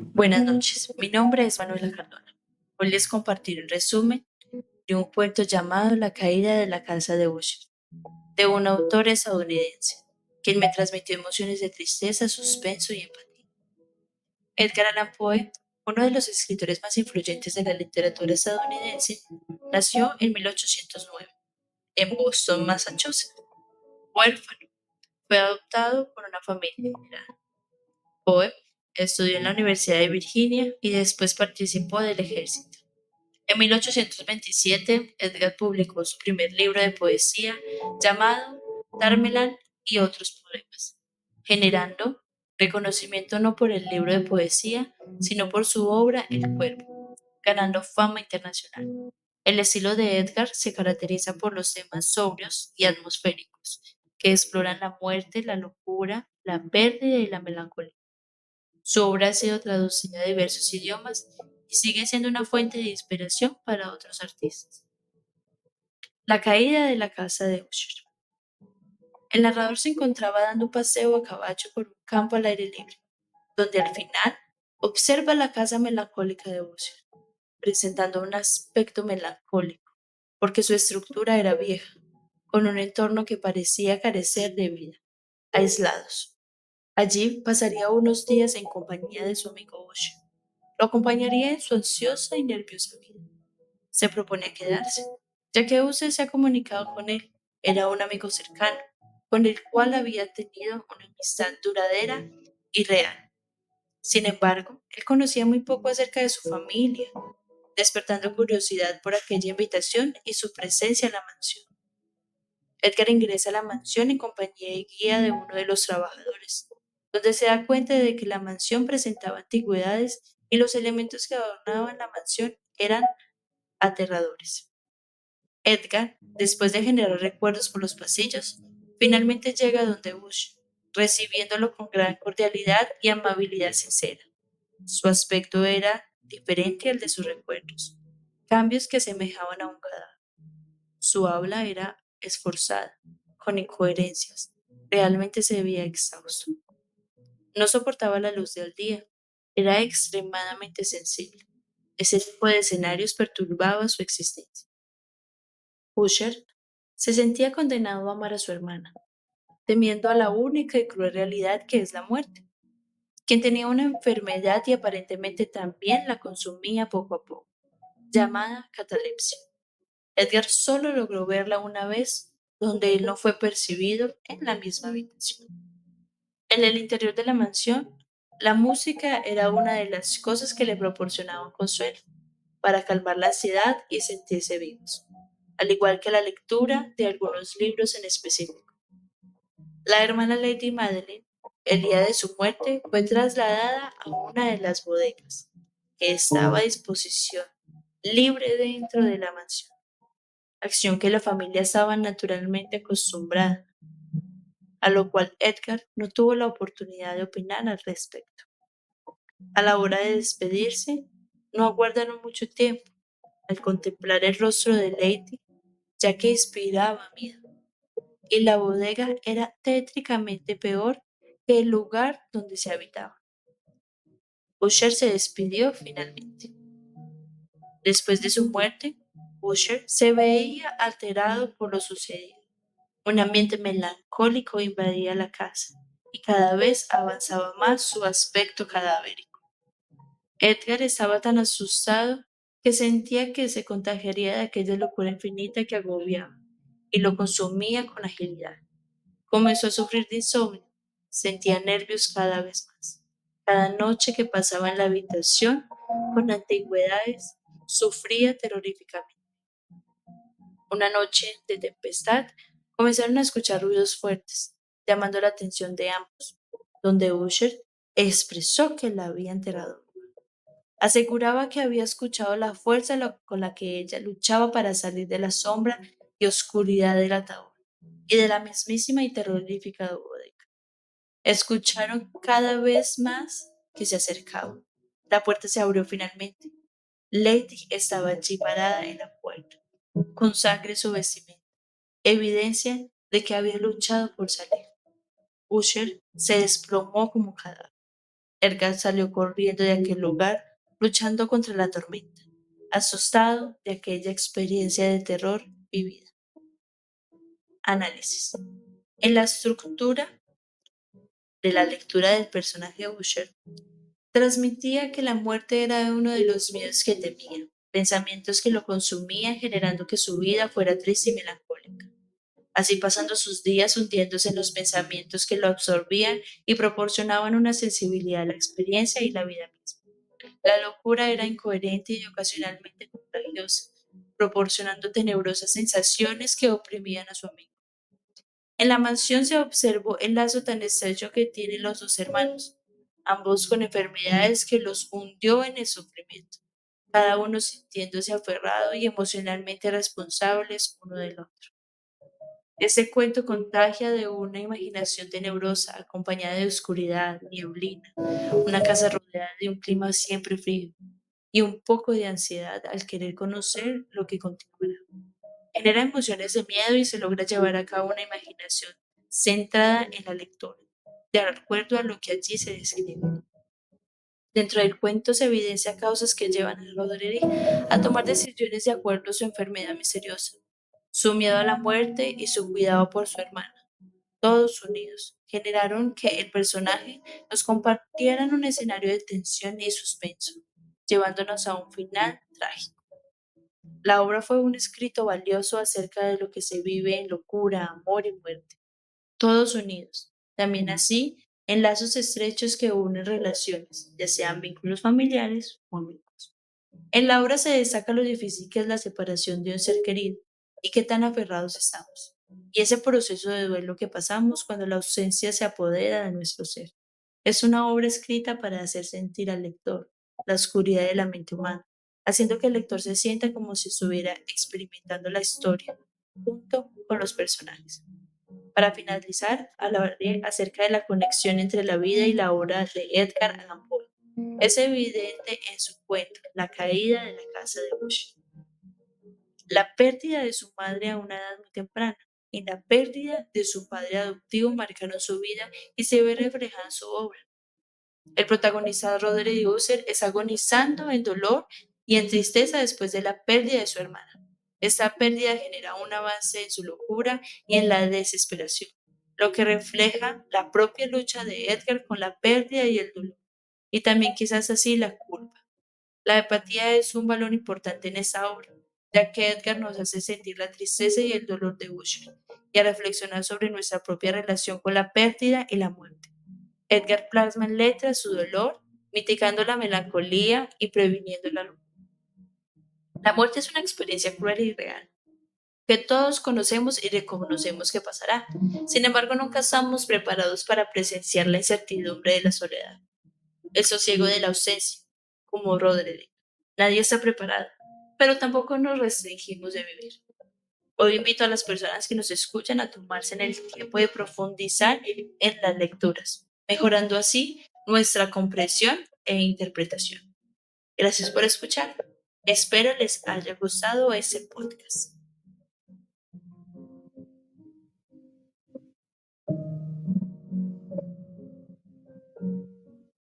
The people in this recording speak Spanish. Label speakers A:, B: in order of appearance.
A: Buenas noches, mi nombre es Manuela Cardona. Hoy les compartiré un resumen de un cuento llamado La caída de la casa de Usher, de un autor estadounidense, quien me transmitió emociones de tristeza, suspenso y empatía. Edgar Allan Poe, uno de los escritores más influyentes de la literatura estadounidense, nació en 1809 en Boston, Massachusetts. Huérfano, fue adoptado por una familia inmigrante. Poe estudió en la Universidad de Virginia y después participó del ejército. En 1827, Edgar publicó su primer libro de poesía llamado Tarmelan y otros poemas, generando reconocimiento no por el libro de poesía, sino por su obra El Cuervo, ganando fama internacional. El estilo de Edgar se caracteriza por los temas sobrios y atmosféricos, que exploran la muerte, la locura, la pérdida y la melancolía. Su obra ha sido traducida a diversos idiomas y sigue siendo una fuente de inspiración para otros artistas. La caída de la casa de Usher. El narrador se encontraba dando un paseo a caballo por un campo al aire libre, donde al final observa la casa melancólica de Usher, presentando un aspecto melancólico, porque su estructura era vieja, con un entorno que parecía carecer de vida, aislados. Allí pasaría unos días en compañía de su amigo Usher. Lo acompañaría en su ansiosa y nerviosa vida. Se propone quedarse, ya que Usher se ha comunicado con él. Era un amigo cercano, con el cual había tenido una amistad duradera y real. Sin embargo, él conocía muy poco acerca de su familia, despertando curiosidad por aquella invitación y su presencia en la mansión. Edgar ingresa a la mansión en compañía y guía de uno de los trabajadores, donde se da cuenta de que la mansión presentaba antigüedades y los elementos que adornaban la mansión eran aterradores. Edgar, después de generar recuerdos por los pasillos, finalmente llega donde Bush, recibiéndolo con gran cordialidad y amabilidad sincera. Su aspecto era diferente al de sus recuerdos, cambios que asemejaban a un cadáver. Su habla era esforzada, con incoherencias. Realmente se veía exhausto. No soportaba la luz del día. Era extremadamente sensible. Ese tipo de escenarios perturbaba su existencia. Usher se sentía condenado a amar a su hermana, temiendo a la única y cruel realidad que es la muerte, quien tenía una enfermedad y aparentemente también la consumía poco a poco, llamada catalepsia. Edgar solo logró verla una vez, donde él no fue percibido en la misma habitación. En el interior de la mansión, la música era una de las cosas que le proporcionaban consuelo para calmar la ansiedad y sentirse vivos, al igual que la lectura de algunos libros en específico. La hermana Lady Madeline, el día de su muerte, fue trasladada a una de las bodegas, que estaba a disposición, libre dentro de la mansión, acción que la familia estaba naturalmente acostumbrada, a lo cual Edgar no tuvo la oportunidad de opinar al respecto. A la hora de despedirse, no aguardaron mucho tiempo al contemplar el rostro de Lady, ya que inspiraba miedo, y la bodega era tétricamente peor que el lugar donde se habitaba. Usher se despidió finalmente. Después de su muerte, Usher se veía alterado por lo sucedido. Un ambiente melancólico invadía la casa y cada vez avanzaba más su aspecto cadavérico. Edgar estaba tan asustado que sentía que se contagiaría de aquella locura infinita que agobiaba y lo consumía con agilidad. Comenzó a sufrir de insomnio, sentía nervios cada vez más. Cada noche que pasaba en la habitación con antigüedades, sufría terroríficamente. Una noche de tempestad, comenzaron a escuchar ruidos fuertes, llamando la atención de ambos, donde Usher expresó que la había enterrado. Aseguraba que había escuchado la fuerza con la que ella luchaba para salir de la sombra y oscuridad del ataúd y de la mismísima y terrorífica bodega. Escucharon cada vez más que se acercaban. La puerta se abrió finalmente. Lady estaba allí parada en la puerta, con sangre en su vestimenta, evidencia de que había luchado por salir. Usher se desplomó como cadáver. Edgar salió corriendo de aquel lugar, luchando contra la tormenta, asustado de aquella experiencia de terror vivida. Análisis. En la estructura de la lectura del personaje Usher, transmitía que la muerte era uno de los miedos que temía, pensamientos que lo consumían generando que su vida fuera triste y melancólica. Así pasando sus días hundiéndose en los pensamientos que lo absorbían y proporcionaban una sensibilidad a la experiencia y la vida misma. La locura era incoherente y ocasionalmente contagiosa, proporcionando tenebrosas sensaciones que oprimían a su amigo. En la mansión se observó el lazo tan estrecho que tienen los dos hermanos, ambos con enfermedades que los hundió en el sufrimiento, cada uno sintiéndose aferrado y emocionalmente responsables uno del otro. Este cuento contagia de una imaginación tenebrosa, acompañada de oscuridad, nieblina, una casa rodeada de un clima siempre frío y un poco de ansiedad al querer conocer lo que continuará. Genera emociones de miedo y se logra llevar a cabo una imaginación centrada en la lectura, de acuerdo a lo que allí se describe. Dentro del cuento se evidencia causas que llevan a Roderick a tomar decisiones de acuerdo a su enfermedad misteriosa, su miedo a la muerte y su cuidado por su hermana. Todos unidos generaron que el personaje nos compartiera en un escenario de tensión y suspenso, llevándonos a un final trágico. La obra fue un escrito valioso acerca de lo que se vive en locura, amor y muerte, todos unidos. También así, en lazos estrechos que unen relaciones, ya sean vínculos familiares o amigos. En la obra se destaca lo difícil que es la separación de un ser querido y qué tan aferrados estamos. Y ese proceso de duelo que pasamos cuando la ausencia se apodera de nuestro ser. Es una obra escrita para hacer sentir al lector la oscuridad de la mente humana, haciendo que el lector se sienta como si estuviera experimentando la historia junto con los personajes. Para finalizar, hablaré acerca de la conexión entre la vida y la obra de Edgar Allan Poe. Es evidente en su cuento La caída de la casa de Usher, la pérdida de su madre a una edad muy temprana y la pérdida de su padre adoptivo marcaron su vida y se ve reflejada en su obra. El protagonista Roderick Usher es agonizando en dolor y en tristeza después de la pérdida de su hermana. Esta pérdida genera un avance en su locura y en la desesperación, lo que refleja la propia lucha de Edgar con la pérdida y el dolor, y también quizás así la culpa. La empatía es un valor importante en esta obra, ya que Edgar nos hace sentir la tristeza y el dolor de Usher, y a reflexionar sobre nuestra propia relación con la pérdida y la muerte. Edgar plasma en letras su dolor, mitigando la melancolía y previniendo la locura. La muerte es una experiencia cruel y real, que todos conocemos y reconocemos que pasará. Sin embargo, nunca estamos preparados para presenciar la incertidumbre de la soledad, el sosiego de la ausencia, como Roderick. Nadie está preparado, pero tampoco nos restringimos de vivir. Hoy invito a las personas que nos escuchan a tomarse en el tiempo de profundizar en las lecturas, mejorando así nuestra comprensión e interpretación. Gracias por escuchar. Espero les haya gustado este podcast.